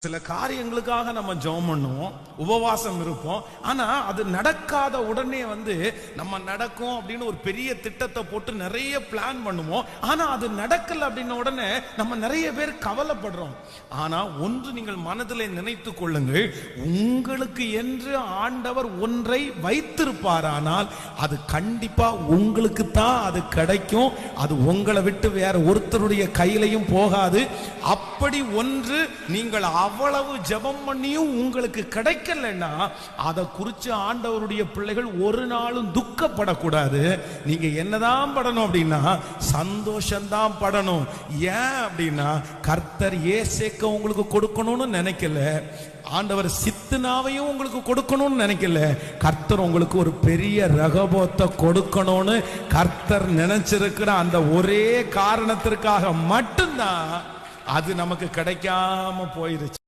சில காரியங்களுக்காக நம்ம ஜெபம் பண்ணுவோம், உபவாசம் இருப்போம். ஆனா அது நடக்காத உடனே நம்ம நடக்கும் அப்படின்னு ஒரு பெரிய திட்டத்தை போட்டு நிறைய பிளான் பண்ணுவோம். ஆனா அது நடக்கல அப்படின்ன உடனே நம்ம நிறைய பேர் கவலைப்படுறோம். ஆனா ஒன்று நீங்கள் மனதிலே நினைத்துக் கொள்ளுங்கள், உங்களுக்கு என்று ஆண்டவர் ஒன்றை வைத்திருப்பாரானால் அது கண்டிப்பா உங்களுக்கு தான் அது கிடைக்கும். அது உங்களை விட்டு வேற ஒருத்தருடைய கையிலையும் போகாது. அப்படி ஒன்று நீங்கள் அவ்வளவு ஜெபம் பண்ணியும் உங்களுக்கு கிடைக்கலன்னா அதை குறித்து ஆண்டவருடைய பிள்ளைகள் ஒரு நாளும் துக்கப்படக்கூடாது. நீங்க என்னதான் படணும் அப்படின்னா சந்தோஷம்தான் படணும். ஏன் அப்படின்னா கர்த்தர் ஏசேக்க உங்களுக்கு கொடுக்கணும்னு நினைக்கல, ஆண்டவர் சித்துனாவையும் உங்களுக்கு கொடுக்கணும்னு நினைக்கல. கர்த்தர் உங்களுக்கு ஒரு பெரிய ரகபோத்தை கொடுக்கணும்னு கர்த்தர் நினைச்சிருக்கிற அந்த ஒரே காரணத்திற்காக மட்டும்தான் அது நமக்கு கிடைக்காம போயிருச்சு.